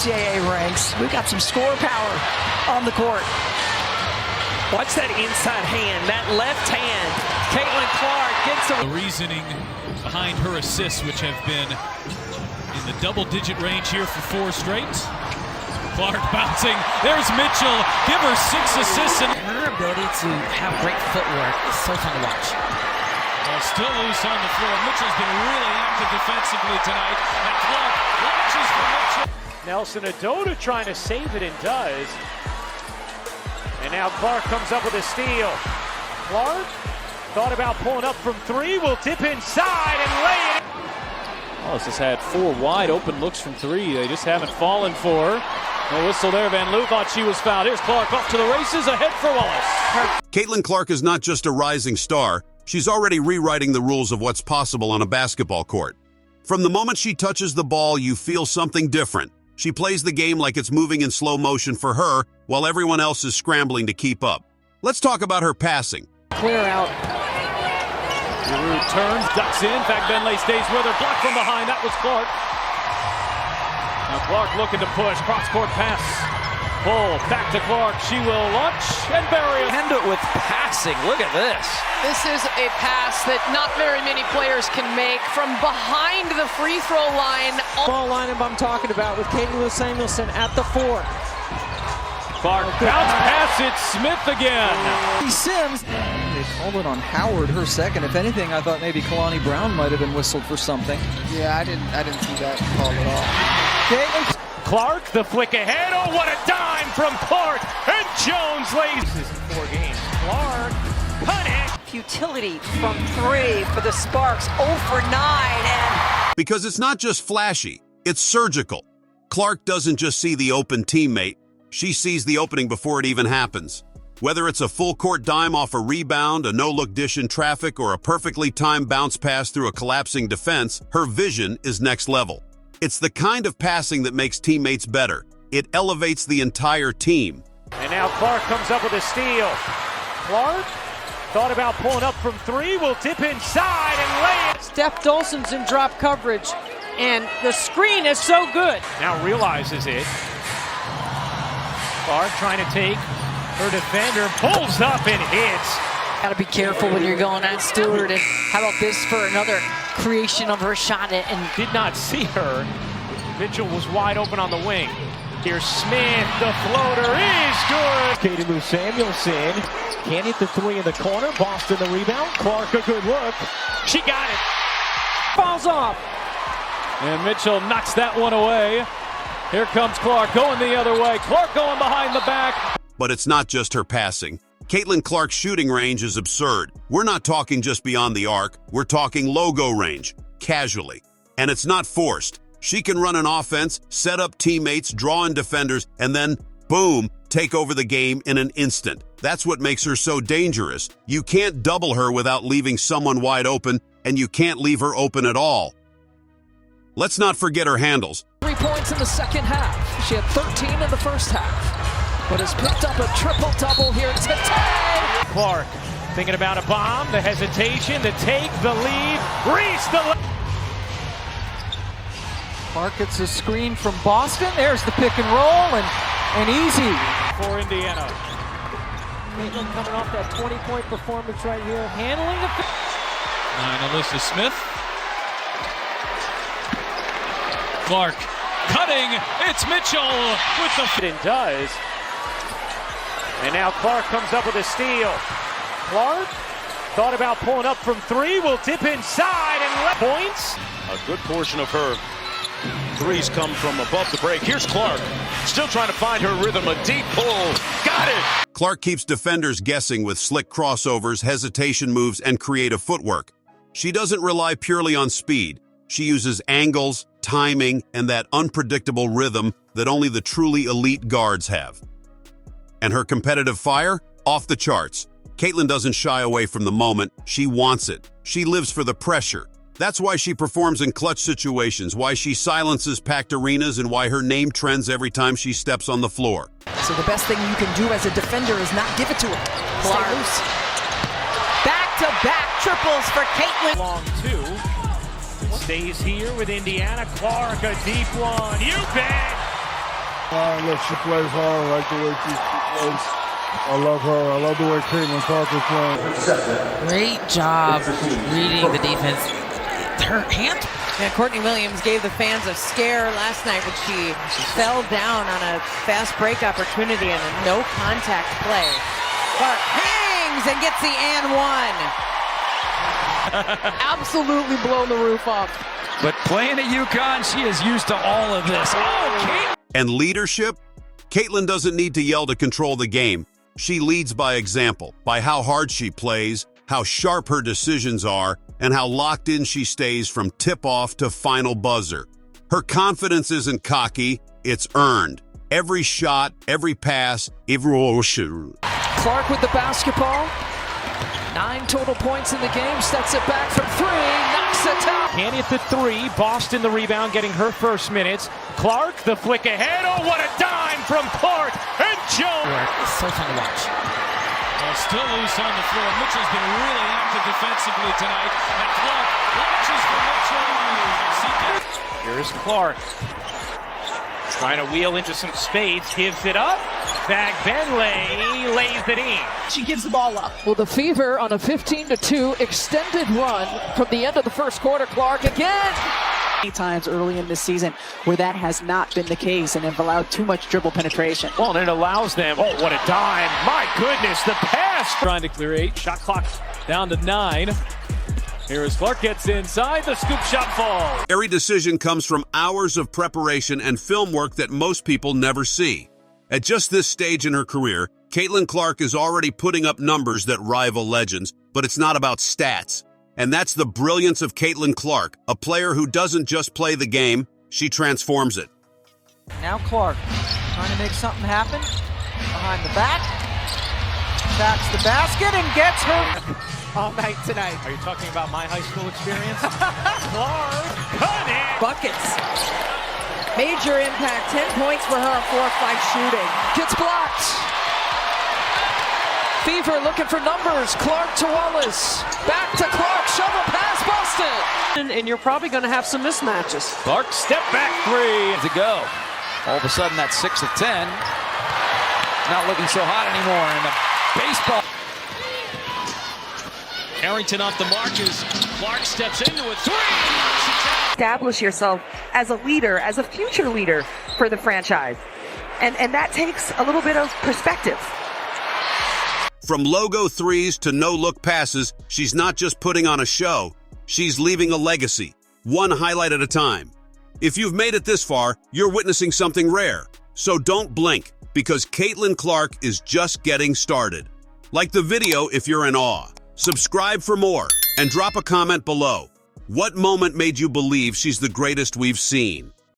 NCAA ranks. We've got some score power on the court. Watch that inside hand, that left hand. Caitlin Clark gets the reasoning behind her assists, which have been in the double-digit range here for 4 straight. Clark bouncing. There's Mitchell. Give her 6 assists. And her ability to have great footwork is so fun to watch. Still loose on the floor. Mitchell's been really active defensively tonight. And Clark launches for Mitchell. Nelson Adota trying to save it and does. And now Clark comes up with a steal. Clark thought about pulling up from 3. Will dip inside and lay it. Wallace has had 4 wide open looks from 3. They just haven't fallen for her. No whistle there. Van Loo thought she was fouled. Here's Clark off to the races. Ahead for Wallace. Caitlin Clark is not just a rising star. She's already rewriting the rules of what's possible on a basketball court. From the moment she touches the ball, you feel something different. She plays the game like it's moving in slow motion for her, while everyone else is scrambling to keep up. Let's talk about her passing. Clear out. Giroux turns, ducks in. In fact, Benlay stays with her. Blocked from behind. That was Clark. Now Clark looking to push. Cross-court pass. Pull back to Clark. She will launch and bury it. End it with passing. Look at this. This is a pass that not very many players can make from behind the free throw line. Ball lineup I'm talking about with Caitlin Samuelson at the 4. Clark bounce pass. It's Smith again. Sims. They called it on Howard, her second. If anything, I thought maybe Kalani Brown might have been whistled for something. Yeah, I didn't see that call at all. Caitlin Clark, the flick ahead. Oh, what a dime from Clark. And Jones lays. This is 4 games. Clark, cut it. Futility from 3 for the Sparks. 0 for 9. And Because it's not just flashy, it's surgical. Clark doesn't just see the open teammate. She sees the opening before it even happens. Whether it's a full-court dime off a rebound, a no-look dish in traffic, or a perfectly timed bounce pass through a collapsing defense, her vision is next level. It's the kind of passing that makes teammates better. It elevates the entire team. And now Clark comes up with a steal. Clark thought about pulling up from 3. Will dip inside and lay it. Steph Dolson's in drop coverage, and the screen is so good. Now realizes it. Clark trying to take her defender, pulls up and hits. got to be careful when you're going at Stewart. And how about this for another creation of her shot? And did not see her. Mitchell was wide open on the wing. Here's Smith, the floater is good. Katie Lou Samuelson can't hit the 3 in the corner. Boston the rebound. Clark a good look. She got it. Falls off. And Mitchell knocks that one away. Here comes Clark going the other way. Clark going behind the back. But it's not just her passing. Caitlin Clark's shooting range is absurd. We're not talking just beyond the arc. We're talking logo range, casually. And it's not forced. She can run an offense, set up teammates, draw in defenders, and then, boom, take over the game in an instant. That's what makes her so dangerous. You can't double her without leaving someone wide open, and you can't leave her open at all. Let's not forget her handles. 3 points in the second half. She had 13 in the first half, but has picked up a triple-double here today. Clark thinking about a bomb, the hesitation, the take, the lead. Reese the... Clark gets a screen from Boston. There's the pick and roll, and easy. For Indiana. Caitlin coming off that 20-point performance right here, handling the... Alyssa Smith. Clark cutting. It's Mitchell with the... And does. And now Clark comes up with a steal. Clark thought about pulling up from 3. Will dip inside and let points. A good portion of her threes come from above the break. Here's Clark, still trying to find her rhythm. A deep pull. Got it! Clark keeps defenders guessing with slick crossovers, hesitation moves, and creative footwork. She doesn't rely purely on speed. She uses angles, timing, and that unpredictable rhythm that only the truly elite guards have. And her competitive fire? Off the charts. Caitlin doesn't shy away from the moment. She wants it. She lives for the pressure. That's why she performs in clutch situations, why she silences packed arenas, and why her name trends every time she steps on the floor. So the best thing you can do as a defender is not give it to her. Stay loose. Back-to-back triples for Caitlin. Long 2. Stays here with Indiana. Clark, a deep one. You bet! Look, she plays hard. I like the way she plays. I love her. I love the way Caitlin Clark is playing. Great job reading the defense. Her hand. Yeah, Courtney Williams gave the fans a scare last night when she fell down on a fast break opportunity and a no contact play. Clark hangs and gets the and one. Absolutely blown the roof off. But playing at UConn, she is used to all of this. Oh, Kate! And leadership? Caitlin doesn't need to yell to control the game. She leads by example, by how hard she plays, how sharp her decisions are, and how locked in she stays from tip-off to final buzzer. Her confidence isn't cocky, it's earned. Every shot, every pass, every shoot. Clark with the basketball. 9 total points in the game, steps it back from 3, knocks it down. Hanny at the 3, Boston the rebound, getting her first minutes. Clark, the flick ahead, oh what a dime from Clark, and Jones. It's so fun to watch. Still loose on the floor. Mitchell's been really active defensively tonight. And Clark launches for Mitchell. Here's Clark. Trying to wheel into some space, gives it up. Back Benley lays it in. She gives the ball up. Well, the Fever on a 15-2 extended run from the end of the first quarter. Clark again. Many times early in this season where that has not been the case and have allowed too much dribble penetration. Well, and it allows them, oh, what a dime. My goodness, the pass. Trying to clear 8. Shot clock down to 9. Here as Clark gets inside, the scoop shot falls. Every decision comes from hours of preparation and film work that most people never see. At just this stage in her career, Caitlin Clark is already putting up numbers that rival legends, but it's not about stats. And that's the brilliance of Caitlin Clark, a player who doesn't just play the game, she transforms it. Now Clark trying to make something happen. Behind the back. Backs the basket and gets her all night tonight. Are you talking about my high school experience? Clark, cut it! Buckets. Major impact, 10 points for her, 4-5 shooting. Gets blocked. Fever looking for numbers. Clark to Wallace. Back to Clark. Shovel pass, Boston. And you're probably going to have some mismatches. Clark, step back 3 To go. All of a sudden, that's 6 of 10. Not looking so hot anymore. And the baseball. Harrington off the mark as Clark steps into a 3. Establish yourself as a leader, as a future leader for the franchise. And that takes a little bit of perspective. From logo threes to no-look passes, she's not just putting on a show, she's leaving a legacy, one highlight at a time. If you've made it this far, you're witnessing something rare. So don't blink, because Caitlin Clark is just getting started. Like the video if you're in awe. Subscribe for more, and drop a comment below. What moment made you believe she's the greatest we've seen?